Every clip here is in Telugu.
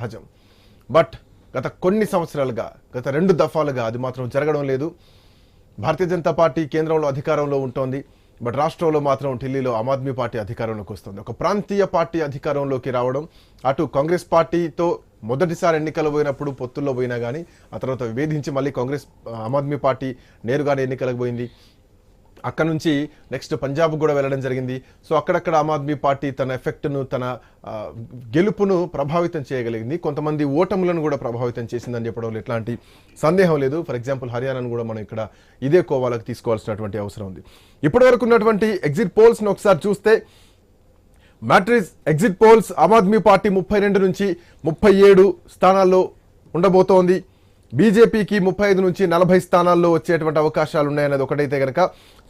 సహజం. బట్ గత కొన్ని సంవత్సరాలుగా, గత 2 దఫాలుగా అది మాత్రం జరగడం లేదు. భారతీయ జనతా పార్టీ కేంద్రంలో అధికారంలో ఉంటోంది. బట్ రాష్ట్రంలో మాత్రం ఢిల్లీలో ఆమ్ ఆద్మీ పార్టీ అధికారంలోకి వస్తుంది. ఒక ప్రాంతీయ పార్టీ అధికారంలోకి రావడం, అటు కాంగ్రెస్ పార్టీతో మొదటిసారి ఎన్నికలు పోయినప్పుడు పొత్తుల్లో పోయినా కానీ ఆ తర్వాత విభేదించి మళ్ళీ ఆమ్ ఆద్మీ పార్టీ నేరుగానే ఎన్నికలకు పోయింది. అక్కడ నుంచి నెక్స్ట్ పంజాబ్ కూడా వెళ్ళడం జరిగింది. సో అక్కడక్కడ ఆమ్ ఆద్మీ పార్టీ తన ఎఫెక్ట్ను, తన గెలుపును ప్రభావితం చేయగలిగింది. కొంతమంది ఓటములను కూడా ప్రభావితం చేసిందని చెప్పడంలో ఎట్లాంటి సందేహం లేదు. ఫర్ ఎగ్జాంపుల్ హర్యానాను కూడా మనం ఇక్కడ ఇదే కోవాలకు తీసుకోవాల్సినటువంటి అవసరం ఉంది. ఇప్పటి వరకు ఉన్నటువంటి ఎగ్జిట్ పోల్స్ను ఒకసారి చూస్తే, matrix exit polls Aam Aadmi party 32 నుంచి 37 స్థానాల్లో ఉండబోతోంది. బీజేపీకి 35 నుంచి 40 స్థానాల్లో వచ్చేటువంటి అవకాశాలు ఉన్నాయన్నది ఒకటైతే కనుక,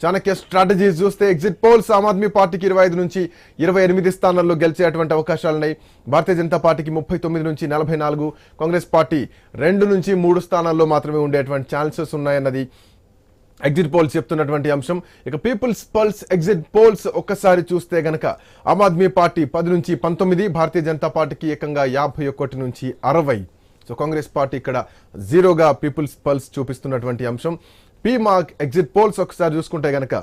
చాణక్య స్ట్రాటజీస్ చూస్తే ఎగ్జిట్ పోల్స్ ఆమ్ ఆద్మీ పార్టీకి 25 నుంచి 28 స్థానాల్లో గెలిచేటువంటి అవకాశాలు ఉన్నాయి. భారతీయ జనతా పార్టీకి 39 నుంచి 44, కాంగ్రెస్ పార్టీ 2 నుంచి 3 స్థానాల్లో మాత్రమే ఉండేటువంటి ఛాన్సెస్ ఉన్నాయన్నది ఎగ్జిట్ పోల్స్ చెప్తున్నటువంటి అంశం. ఇక పీపుల్స్ పల్స్ ఎగ్జిట్ పోల్స్ ఒక్కసారి చూస్తే గనక ఆమ్ ఆద్మీ పార్టీ 10 నుంచి 19, భారతీయ జనతా పార్టీకి ఏకంగా 51 నుంచి 60. సో కాంగ్రెస్ పార్టీ ఇక్కడ 0గా పీపుల్స్ పల్స్ చూపిస్తున్నటువంటి అంశం. పీమార్క్ ఎగ్జిట్ పోల్స్ ఒకసారి చూసుకుంటే గనక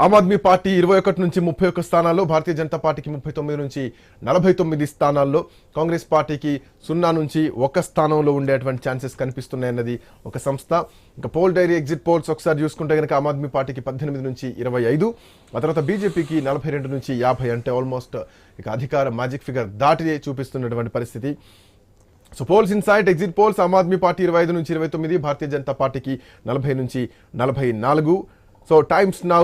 ఆమ్ ఆద్మీ పార్టీ 21 నుంచి 31 స్థానాల్లో, భారతీయ జనతా పార్టీకి 39 నుంచి 49 స్థానాల్లో, కాంగ్రెస్ పార్టీకి 0 నుంచి 1 స్థానంలో ఉండేటువంటి ఛాన్సెస్ కనిపిస్తున్నాయన్నది ఒక సంస్థ. ఇంకా పోల్ డైరీ ఎగ్జిట్ పోల్స్ ఒకసారి చూసుకుంటే కనుక ఆమ్ ఆద్మీ పార్టీకి 18 నుంచి 25, ఆ తర్వాత బీజేపీకి 42 నుంచి 50, అంటే ఆల్మోస్ట్ ఇక అధికార మ్యాజిక్ ఫిగర్ దాటి చూపిస్తున్నటువంటి పరిస్థితి. So polls insight exit polls Aam Aadmi party 25 నుంచి 29, భారతీయ జనతా పార్టీకి 40 నుంచి 44. So Times Now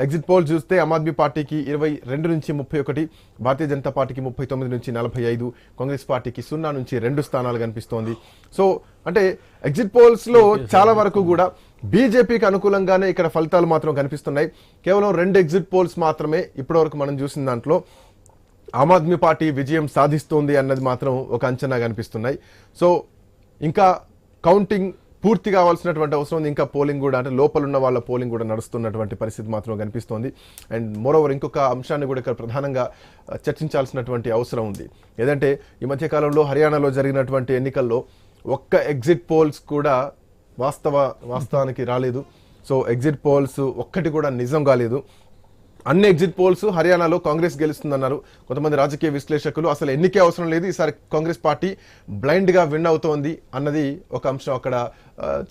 exit polls చూస్తే ఆమ్ ఆద్మీ పార్టీకి 22 నుంచి 31, భారతీయ జనతా పార్టీకి 39 నుంచి 45, కాంగ్రెస్ పార్టీకి 0 నుంచి 2 స్థానాలు కనిపిస్తోంది. సో అంటే ఎగ్జిట్ పోల్స్ లో చాలా వరకు కూడా బీజేపీకి అనుకూలంగానే ఇక్కడ ఫలితాలు మాత్రం కనిపిస్తున్నాయి. కేవలం 2 ఎగ్జిట్ పోల్స్ మాత్రమే ఇప్పటివరకు మనం చూసిన దాంట్లో ఆమ్ ఆద్మీ పార్టీ విజయం సాధిస్తోంది అన్నది మాత్రం ఒక అంచనా కనిపిస్తున్నాయి. సో ఇంకా కౌంటింగ్ పూర్తి కావాల్సినటువంటి అవసరం ఉంది. ఇంకా పోలింగ్ కూడా, అంటే లోపల ఉన్న వాళ్ళ పోలింగ్ కూడా నడుస్తున్నటువంటి పరిస్థితి మాత్రం కనిపిస్తోంది. అండ్ మోరోవర్ ఇంకొక అంశాన్ని కూడా ఇక్కడ ప్రధానంగా చర్చించాల్సినటువంటి అవసరం ఉంది. ఏదంటే ఈ మధ్యకాలంలో హర్యానాలో జరిగినటువంటి ఎన్నికల్లో ఒక్క ఎగ్జిట్ పోల్స్ కూడా వాస్తవానికి రాలేదు. సో ఎగ్జిట్ పోల్స్ ఒక్కటి కూడా నిజం కాలేదు. అన్ని ఎగ్జిట్ పోల్స్ హర్యానాలో కాంగ్రెస్ గెలుస్తుందన్నారు కొంతమంది రాజకీయ విశ్లేషకులు. అసలు ఎన్నికే అవసరం లేదు, ఈసారి కాంగ్రెస్ పార్టీ బ్లైండ్గా విన్ అవుతోంది అన్నది ఒక అంశం అక్కడ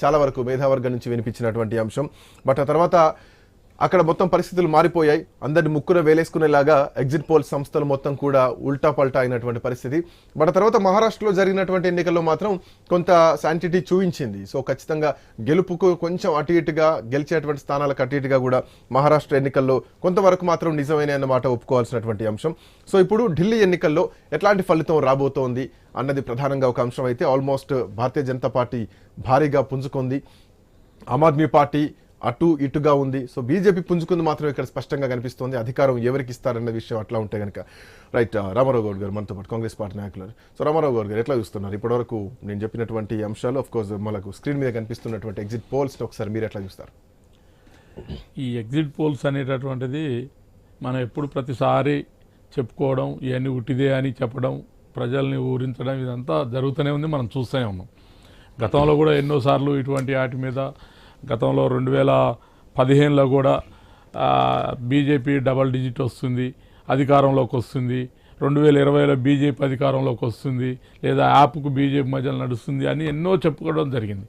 చాలా వరకు మేధావర్గం నుంచి వినిపించినటువంటి అంశం. బట్ ఆ తర్వాత అక్కడ మొత్తం పరిస్థితులు మారిపోయాయి. అందరిని ముక్కున వేలేసుకునేలాగా ఎగ్జిట్ పోల్ సంస్థలు మొత్తం కూడా ఉల్టా పల్టా అయినటువంటి పరిస్థితి. బట్ ఆ తర్వాత మహారాష్ట్రలో జరిగినటువంటి ఎన్నికల్లో మాత్రం కొంత శాంటిటీ చూపించింది. సో ఖచ్చితంగా గెలుపుకు కొంచెం అటు ఇటుగా, గెలిచేటువంటి స్థానాలకు అటు ఇటుగా కూడా మహారాష్ట్ర ఎన్నికల్లో కొంతవరకు మాత్రం నిజమైన అన్నమాట ఒప్పుకోవాల్సినటువంటి అంశం. సో ఇప్పుడు ఢిల్లీ ఎన్నికల్లో ఎట్లాంటి ఫలితం రాబోతోంది అన్నది ప్రధానంగా ఒక అంశం అయితే, ఆల్మోస్ట్ భారతీయ జనతా పార్టీ భారీగా పుంజుకుంది, ఆమ్ ఆద్మీ పార్టీ అటు ఇటుగా ఉంది. సో బీజేపీ పుంజుకుంది మాత్రం ఇక్కడ స్పష్టంగా కనిపిస్తోంది. అధికారం ఎవరికి ఇస్తారన్న విషయం అట్లా ఉంటే కనుక. రైట్, రామారావు గౌడ్ గారు మనతో పాటు, కాంగ్రెస్ పార్టీ నాయకులు. సో రామారావు గౌడ్ గారు ఎట్లా చూస్తున్నారు ఇప్పటివరకు నేను చెప్పినటువంటి అంశాలు? ఆఫ్ కోర్స్ మనకు స్క్రీన్ మీద కనిపిస్తున్నటువంటి ఎగ్జిట్ పోల్స్ ఒకసారి మీరు ఎట్లా చూస్తారు? ఈ ఎగ్జిట్ పోల్స్ అనేటటువంటిది మనం ఎప్పుడు ప్రతిసారి చెప్పుకోవడం, ఇవన్నీ ఉట్టిదే అని చెప్పడం, ప్రజల్ని ఊరించడం, ఇదంతా జరుగుతూనే ఉంది, మనం చూస్తూనే ఉన్నాం. గతంలో కూడా ఎన్నోసార్లు ఇటువంటి వాటి మీద, గతంలో 2015లో కూడా బీజేపీ డబల్ డిజిట్ వస్తుంది, అధికారంలోకి వస్తుంది, 2020లో బీజేపీ అధికారంలోకి వస్తుంది, లేదా యాప్కు బీజేపీ మధ్యలో నడుస్తుంది అని ఎన్నో చెప్పుకోవడం జరిగింది.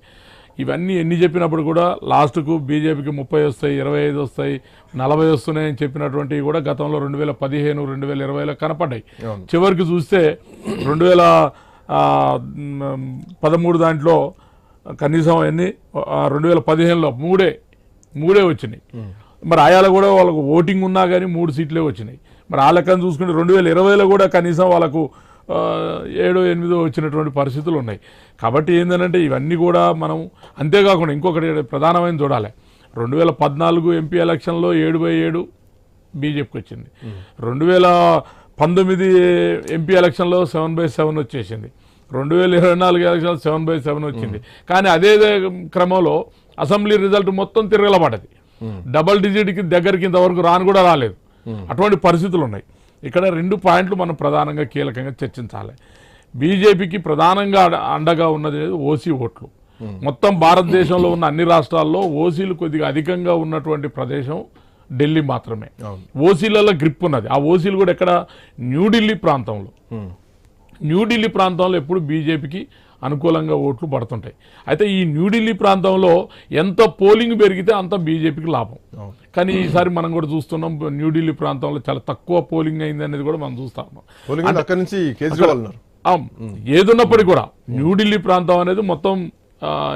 ఇవన్నీ ఎన్ని చెప్పినప్పుడు కూడా లాస్ట్కు బీజేపీకి 30 వస్తాయి, 25 వస్తాయి, 40 వస్తున్నాయని చెప్పినటువంటివి కూడా గతంలో 2015, 2020లో కనపడ్డాయి. చివరికి చూస్తే 2013 దాంట్లో కనీసం ఎన్ని 2015లో మూడే వచ్చినాయి. మరి ఆయాలో కూడా వాళ్ళకు ఓటింగ్ ఉన్నా కానీ 3 సీట్లే వచ్చినాయి. మరి ఆ లెక్కను చూసుకుంటే 2020లో కూడా కనీసం వాళ్ళకు 7, 8 వచ్చినటువంటి పరిస్థితులు ఉన్నాయి. కాబట్టి ఏంటంటే ఇవన్నీ కూడా మనం, అంతేకాకుండా ఇంకొకటి ప్రధానమైన చూడాలి, 2014 ఎంపీ ఎలక్షన్లో 7/7 బీజేపీకి వచ్చింది, 2019 ఎంపీ ఎలక్షన్లో 7/7 వచ్చేసింది, 2024 ఎలక్షన్ 7/7 వచ్చింది. కానీ అదే క్రమంలో అసెంబ్లీ రిజల్ట్ మొత్తం తిరగలబడ్డది. డబల్ డిజిట్కి దగ్గరికి ఇంతవరకు కూడా రాలేదు. అటువంటి పరిస్థితులు ఉన్నాయి. ఇక్కడ 2 పాయింట్లు మనం ప్రధానంగా కీలకంగా చర్చించాలి. బీజేపీకి ప్రధానంగా అండగా ఉన్నది ఓసీ ఓట్లు. మొత్తం భారతదేశంలో ఉన్న అన్ని రాష్ట్రాల్లో ఓసీలు కొద్దిగా అధికంగా ఉన్నటువంటి ప్రదేశం ఢిల్లీ మాత్రమే. ఓసీలలో గ్రిప్ ఉన్నది. ఆ ఓసీలు కూడా ఎక్కడ, న్యూఢిల్లీ ప్రాంతంలో. న్యూఢిల్లీ ప్రాంతంలో ఎప్పుడు బీజేపీకి అనుకూలంగా ఓట్లు పడుతుంటాయి. అయితే ఈ న్యూఢిల్లీ ప్రాంతంలో ఎంత పోలింగ్ పెరిగితే అంత బీజేపీకి లాభం. కానీ ఈసారి మనం కూడా చూస్తున్నాం, న్యూఢిల్లీ ప్రాంతంలో చాలా తక్కువ పోలింగ్ అయింది అనేది కూడా మనం చూస్తా ఉన్నాం. ఏదున్నప్పటికీ కూడా న్యూఢిల్లీ ప్రాంతం అనేది మొత్తం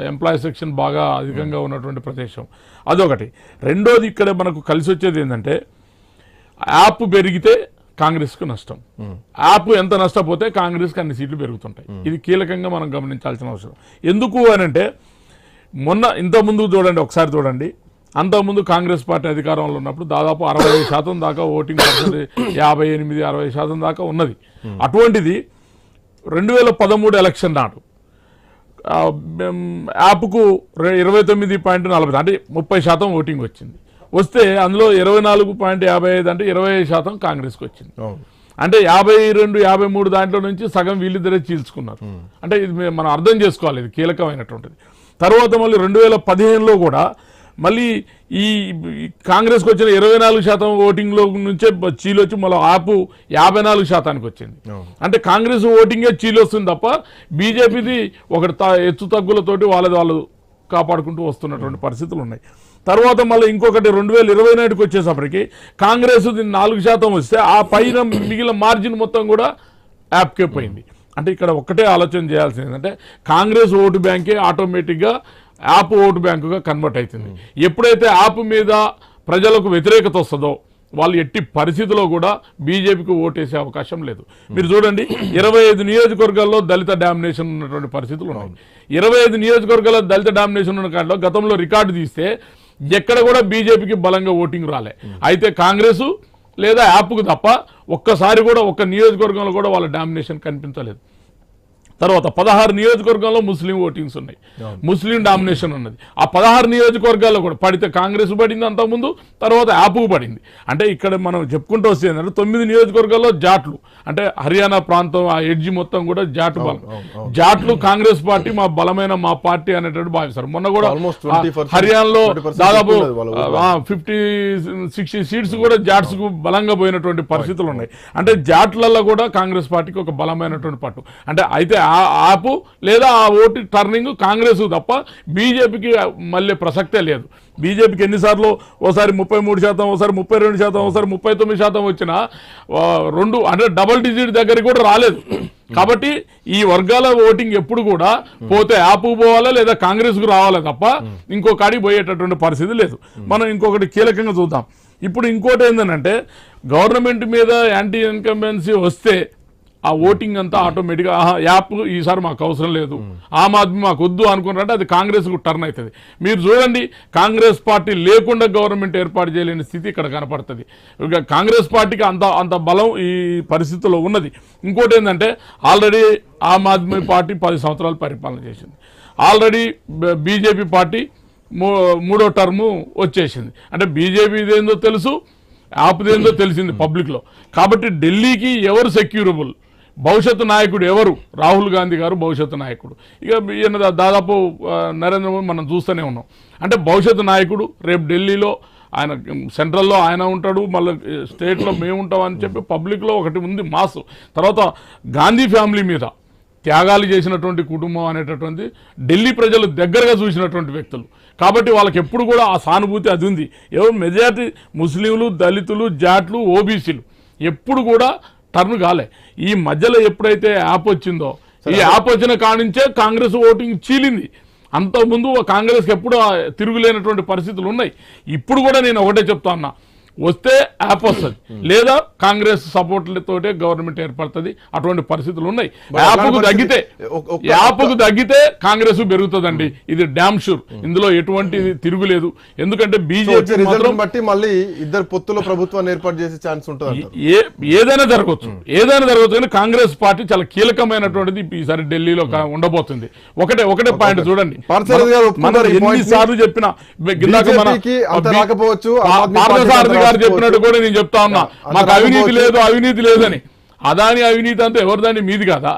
ఎంప్లాయీ సెక్షన్ బాగా అధికంగా ఉన్నటువంటి ప్రదేశం. అదొకటి. రెండోది ఇక్కడ మనకు కలిసి వచ్చేది ఏంటంటే, యాప్ పెరిగితే కాంగ్రెస్కు నష్టం. యాప్ ఎంత నష్టపోతే కాంగ్రెస్కి అన్ని సీట్లు పెరుగుతుంటాయి. ఇది కీలకంగా మనం గమనించాల్సిన అవసరం. ఎందుకు అనంటే, మొన్న ఇంతకుముందు చూడండి, ఒకసారి చూడండి, అంతకుముందు కాంగ్రెస్ పార్టీ అధికారంలో ఉన్నప్పుడు దాదాపు 60% దాకా ఓటింగ్ పర్సెంటేజ్, 58-60% దాకా ఉన్నది. అటువంటిది 2013 ఎలక్షన్ నాడు యాప్కు 29.40 అంటే 30% ఓటింగ్ వచ్చింది. వస్తే అందులో 24.55 అంటే 25% కాంగ్రెస్కి వచ్చింది. అంటే 52-53 దాంట్లో నుంచి సగం వీళ్ళిద్దరే చీల్చుకున్నారు. అంటే ఇది మనం అర్థం చేసుకోవాలి, ఇది కీలకమైనటువంటిది. తర్వాత మళ్ళీ 2015లో కూడా మళ్ళీ ఈ కాంగ్రెస్కి వచ్చిన 24% ఓటింగ్లో నుంచే చీలొచ్చి మళ్ళీ ఆపు 54%కి వచ్చింది. అంటే కాంగ్రెస్ ఓటింగే చీలు వస్తుంది తప్ప బీజేపీది ఒకటి హెచ్చు తగ్గులతోటి వాళ్ళు కాపాడుకుంటూ వస్తున్నటువంటి పరిస్థితులు ఉన్నాయి. తర్వాత మళ్ళీ ఇంకొకటి 2024కి వచ్చేసప్పటికి కాంగ్రెస్ 4% వస్తే ఆ పైన మిగిలిన మార్జిన్ మొత్తం కూడా యాప్కే పోయింది. అంటే ఇక్కడ ఒక్కటే ఆలోచన చేయాల్సింది ఏంటంటే, కాంగ్రెస్ ఓటు బ్యాంకే ఆటోమేటిక్గా యాప్ ఓటు బ్యాంకుగా కన్వర్ట్ అవుతుంది. ఎప్పుడైతే యాప్ మీద ప్రజలకు వ్యతిరేకత వస్తుందో వాళ్ళు ఎట్టి పరిస్థితిలో కూడా బీజేపీకి ఓటేసే అవకాశం లేదు. మీరు చూడండి, 25 నియోజకవర్గాల్లో దళిత డామినేషన్ ఉన్నటువంటి పరిస్థితులు ఉన్నాయి. 25 నియోజకవర్గాల్లో దళిత డామినేషన్ ఉన్న కాలంలో గతంలో రికార్డు తీస్తే ఎక్కడ కూడా బీజేపీకి బలంగా ఓటింగ్ రాలే. అయితే కాంగ్రెస్ లేదా యాప్కు తప్ప ఒక్కసారి కూడా ఒక్క నియోజకవర్గంలో కూడా వాళ్ళ డామినేషన్ కనిపించలేదు. తర్వాత 16 నియోజకవర్గాల్లో ముస్లిం ఓటింగ్స్ ఉన్నాయి, ముస్లిం డామినేషన్ ఉన్నది. ఆ 16 నియోజకవర్గాల్లో కూడా పడితే కాంగ్రెస్ పడింది అంతకుముందు, తర్వాత యాప్కు పడింది. అంటే ఇక్కడ మనం చెప్పుకుంటూ వస్తే ఏంటంటే 9 నియోజకవర్గాల్లో జాట్లు, అంటే హర్యానా ప్రాంతం ఆ ఎడ్జి మొత్తం కూడా జాటు బలం. జాట్లు కాంగ్రెస్ పార్టీ మా పార్టీ అనేటట్టు భావిస్తారు. మొన్న కూడా హర్యానాలో దాదాపు 50-60 సీట్స్ కూడా జాట్స్ కు బలంగా పోయినటువంటి పరిస్థితులు ఉన్నాయి. అంటే జాట్లలో కూడా కాంగ్రెస్ పార్టీకి ఒక బలమైనటువంటి పట్టు. అంటే అయితే ఆపు లేదా ఆ ఓటు టర్నింగ్ కాంగ్రెస్ తప్ప బీజేపీకి మళ్ళీ ప్రసక్తే లేదు. బీజేపీకి ఎన్నిసార్లు ఓసారి 33%, ఓసారి 32%, ఓసారి 39% వచ్చినా అంటే డబుల్ డిజిట్ దగ్గరికి కూడా రాలేదు. కాబట్టి ఈ వర్గాల ఓటింగ్ ఎప్పుడు కూడా పోతే యాప్కు పోవాలా లేదా కాంగ్రెస్కు రావాలా తప్ప ఇంకో కాడికి పోయేటటువంటి పరిస్థితి లేదు. మనం ఇంకొకటి కీలకంగా చూద్దాం. ఇప్పుడు ఇంకోటి ఏంటంటే, గవర్నమెంట్ మీద యాంటీ ఇన్కంబెన్సీ వస్తే ఆ ఓటింగ్ అంతా ఆటోమేటిక్గా యాప్ ఈసారి మాకు అవసరం లేదు, ఆమ్ ఆద్మీ మాకు వద్దు అనుకున్నారంటే అది కాంగ్రెస్కు టర్న్ అవుతుంది. మీరు చూడండి, కాంగ్రెస్ పార్టీ లేకుండా గవర్నమెంట్ ఏర్పాటు చేయలేని స్థితి ఇక్కడ కనపడుతుంది. ఇక కాంగ్రెస్ పార్టీకి అంత బలం ఈ పరిస్థితుల్లో ఉన్నది. ఇంకోటి ఏంటంటే, ఆల్రెడీ ఆమ్ ఆద్మీ పార్టీ 10 సంవత్సరాలు పరిపాలన చేసింది. ఆల్రెడీ బీజేపీ పార్టీ 3వ టర్ము వచ్చేసింది. అంటే బీజేపీది ఏందో తెలుసు, యాప్దేందో తెలిసింది పబ్లిక్లో. కాబట్టి ఢిల్లీకి ఎవరు సెక్యూరబుల్, భవిష్యత్తు నాయకుడు ఎవరు? రాహుల్ గాంధీ గారు భవిష్యత్తు నాయకుడు. ఇక ఈయన దాదాపు నరేంద్ర మోదీ మనం చూస్తూనే ఉన్నాం. అంటే భవిష్యత్తు నాయకుడు రేపు ఢిల్లీలో ఆయన, సెంట్రల్లో ఆయన ఉంటాడు, మళ్ళీ స్టేట్లో మేము ఉంటామని చెప్పి పబ్లిక్లో ఒకటి ఉంది మాసు. తర్వాత గాంధీ ఫ్యామిలీ మీద త్యాగాలు చేసినటువంటి కుటుంబం అనేటటువంటి ఢిల్లీ ప్రజలు దగ్గరగా చూసినటువంటి వ్యక్తులు. కాబట్టి వాళ్ళకి ఎప్పుడు కూడా ఆ సానుభూతి అది ఉంది. ఎవరు మెజారిటీ ముస్లింలు, దళితులు, జాట్లు, ఓబీసీలు ఎప్పుడు కూడా టర్న్ కాలే. ఈ మధ్యలో ఎప్పుడైతే యాప్ వచ్చిందో, ఈ యాప్ వచ్చిన కానించే కాంగ్రెస్ ఓటింగ్ చీలింది. అంతకుముందు కాంగ్రెస్కి ఎప్పుడు తిరుగులేనటువంటి పరిస్థితులు ఉన్నాయి. ఇప్పుడు కూడా నేను ఒకటే చెప్తా ఉన్నా, వస్తే యాప్ వస్తుంది, లేదా కాంగ్రెస్ సపోర్ట్ తోటే గవర్నమెంట్ ఏర్పడుతుంది. అటువంటి పరిస్థితులు ఉన్నాయి. యాప్కు తగ్గితే కాంగ్రెస్ పెరుగుతుందండి, ఇది డ్యామ్ షూర్. ఇందులో ఎటువంటి తిరుగులేదు. ఎందుకంటే బీజేపీ బట్టి మళ్ళీ ఇద్దరు పొత్తులో ప్రభుత్వాన్ని ఏర్పాటు చేసే ఛాన్స్ ఉంటుంది. ఏదైనా జరగవచ్చు కానీ కాంగ్రెస్ పార్టీ చాలా కీలకమైనటువంటిది ఈసారి ఢిల్లీలో ఉండబోతుంది. ఒకటే పాయింట్ చూడండి, ఎన్నిసార్లు చెప్పినా పార్థసారథి గారు చెప్పినట్టు కూడా నేను చెప్తా ఉన్నా, మాకు అవినీతి లేదని. అదాని అవినీతి అంతా ఎవరిదాన్ని మీది కదా.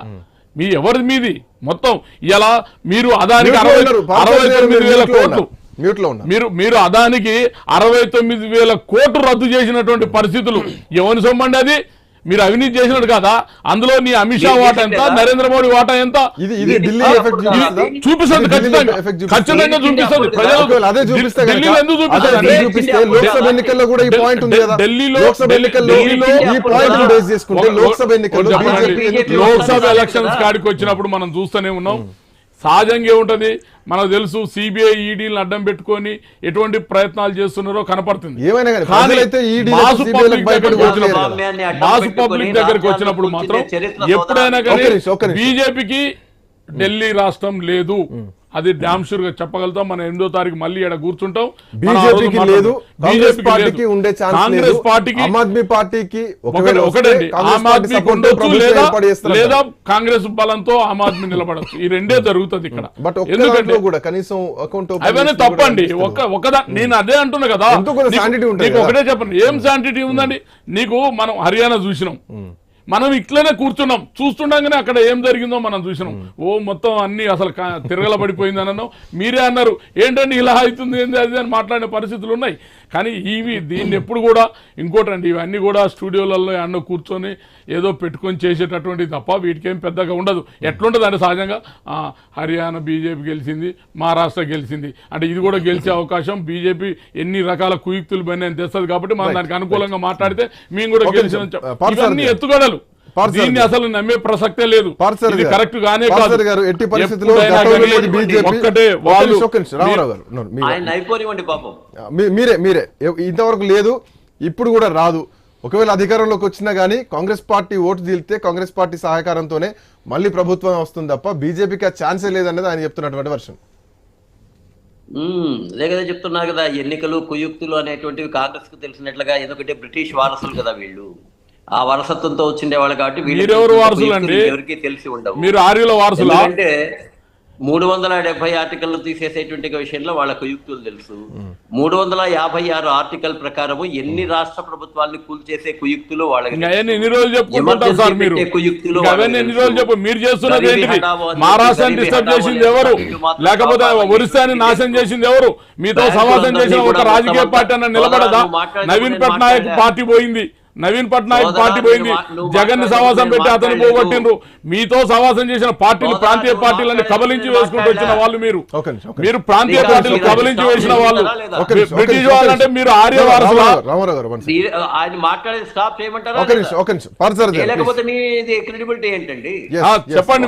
మీ ఎవరి మీది మొత్తం ఇలా మీరు అదానికి మ్యూట్లో ఉన్నారు. 69,000 కోట్లు మ్యూట్ లో ఉన్నారు. మీరు అదానికి 69,000 కోట్లు రద్దు చేసినటువంటి పరిస్థితులు ఎవరి సొమ్మండి అది? మీరు అవినీతి చేసినట్టు కదా. అందులో నీ అమిత్ షా వాటా ఎంత, నరేంద్ర మోడీ వాటా ఎంత ఇది ఢిల్లీ ఎఫెక్ట్ చూపిస్తుందా? చూపిస్తుంది. ఇది ఢిల్లీ ఖచ్చితంగా ఎఫెక్ట్ చూపిస్తుందా? ఖచ్చితంగా చూపిస్తుంది. ఒకవేళ అదే చూపిస్తే కనుక, ఢిల్లీలో ఎందుకు అదే చూపిస్తుంది? చూపిస్తే లోక్సభ ఎన్నికల్లో కూడా ఈ పాయింట్ ఉంది కదా. ఢిల్లీలో లోక్సభ ఎన్నికల్లో ఈ పాయింట్ బేస్ చేసుకుంటే లోక్సభ ఎన్నికల్లో బీజేపీ లోక్సభ ఎలక్షన్స్ కాడికి వచ్చినప్పుడు మనం చూస్తూనే ఉన్నాం. సహజంగా ఉంటది. మనకు తెలుసు సిబిఐ ఈడీలను అడ్డం పెట్టుకొని ఎటువంటి ప్రయత్నాలు చేస్తున్నారో కనపడుతుంది. ఏమైనా కానీ కానీ ప్రజలైతే ఈడీ మాసు CBI లకు భయపడి మాసు పబ్లిక్ దగ్గరికి వచ్చినప్పుడు మాత్రం ఎప్పుడైనా కానీ ఒక్క నిమిషం. బీజేపీకి ఢిల్లీ రాష్ట్రం లేదు. అది డామ్ షూర్ గా చెప్పగలుగుతాం. మనం 8వ తారీఖు మళ్ళీ ఇక్కడ కూర్చుంటాం. బీజేపీకి లేదు, కాంగ్రెస్ పార్టీకి ఉండే ఛాన్స్ లేదు. కాంగ్రెస్ పార్టీకి ఆమ్ ఆద్మీ పార్టీకి ఒకవేళ ఒకటండి, ఆమ్ ఆద్మీ ఉండొచ్చు లేదా లేదా కాంగ్రెస్ బలంతో ఆమ్ ఆద్మీ నిలబడచ్చు. ఈ రెండే జరుగుతుంది ఇక్కడ. బట్ ఎందుకంటే కూడా కనీసం అకౌంట్ అవన్నీ తప్పండి. నేను అదే అంటున్నా కదా. ఎంతో కొంత sanity ఉంటుంది నీకు కదా. ఒకటే చెప్పండి, ఏం శాంటిటీ ఉందండి నీకు? మనం హర్యానా చూసినాం, మనం ఇట్లనే కూర్చున్నాం, చూస్తుండగానే అక్కడ ఏం జరిగిందో మనం చూసినాం. ఓ మొత్తం అన్ని అసలు తిరగల పడిపోయింది అన్నాను. మీరే అన్నారు ఏంటండి ఇలా అవుతుంది ఏంది అది అని మాట్లాడిన పరిస్థితులు ఉన్నాయి. కానీ దీన్ని ఎప్పుడు కూడా ఇంకోటండి, ఇవన్నీ కూడా స్టూడియోలలో అన్న కూర్చొని ఏదో పెట్టుకొని చేసేటటువంటిది తప్ప వీటికేం పెద్దగా ఉండదు. ఎట్లుంటుంది అంటే సహజంగా హర్యానా బీజేపీ గెలిచింది, మహారాష్ట్ర గెలిచింది అంటే ఇది కూడా గెలిచే అవకాశం బీజేపీ ఎన్ని రకాల కుయుక్తులు పని తెస్తుంది. కాబట్టి మనం దానికి అనుకూలంగా మాట్లాడితే మేము కూడా గెలిచిన ఇవన్నీ ఎత్తుగడలు. దీన్ని అసలు నమ్మే ప్రసక్తే లేదు. ఇది కరెక్ట్ గానే కాదు. ఒక్కటే వాళ్ళు మీరే ఇంతవరకు లేదు, ఇప్పుడు కూడా రాదు. ఒకవేళ అధికారంలోకి వచ్చినా గానీ కాంగ్రెస్ పార్టీ ఓటు తీలితే కాంగ్రెస్ పార్టీ సహకారంతోనే మళ్ళీ ప్రభుత్వం వస్తుంది తప్ప బీజేపీకి ఆ ఛాన్సే లేదనేది ఆయన చెప్తున్నటువంటి వర్షన్. లేకదా చెప్తున్నారు కదా, ఎన్నికలు కుయుక్తులు అనేటువంటివి కాంగ్రెస్ కు తెలిసినట్లుగా. ఎందుకంటే బ్రిటిష్ వారసులు కదా వీళ్ళు, ఆ వారసత్వంతో వచ్చిండే వాళ్ళు కాబట్టి ఎవరికి తెలిసి ఉండవు. మీరు ఆర్యుల వారసులు అంటే 370 ఆర్టికల్ తీసేసేటువంటి విషయంలో వాళ్ళ కుయుక్తులు తెలుసు. 356 ఆర్టికల్ ప్రకారము ఎన్ని రాష్ట్ర ప్రభుత్వాన్ని కూల్చేసే కుయుక్తులు వాళ్ళకి ఎన్ని రోజులు చెప్పుకుంటారు సార్ మీరు? కుయుక్తులు ఎన్ని రోజులు చెప్పు. మీరు చేస్తున్నది ఏంటిది? మహారాష్ట్రాన్ని డిస్టర్బ్ చేసింది ఎవరు? లేకపోతే ఒరిస్సాని నాశనం చేసింది ఎవరు? మీతో సమాసం చేసిన ఒక రాజకీయ పార్టీ అన్న నిలబడదా? నవీన్ పట్నాయక్ పార్టీ పోయింది, నవీన్ పట్నాయక్ పార్టీ పోయింది, జగన్ ని సవాసం పెట్టి అతను పోగొట్టిండ్రు. మీతో సవాసం చేసిన పార్టీలు ప్రాంతీయ పార్టీలని కబలించి వేసుకుంటూ వచ్చిన వాళ్ళు మీరు ప్రాంతీయ పార్టీలు కబలించి వేసిన వాళ్ళు. బ్రిటిష్ వాళ్ళు అంటే మీరు ఆర్య వారసులా? ఆయన మాట్లాడేది స్టాప్ చేయమంటారా? లేకపోతే మీ క్రెడిబిలిటీ ఏంటండి? చెప్పండి.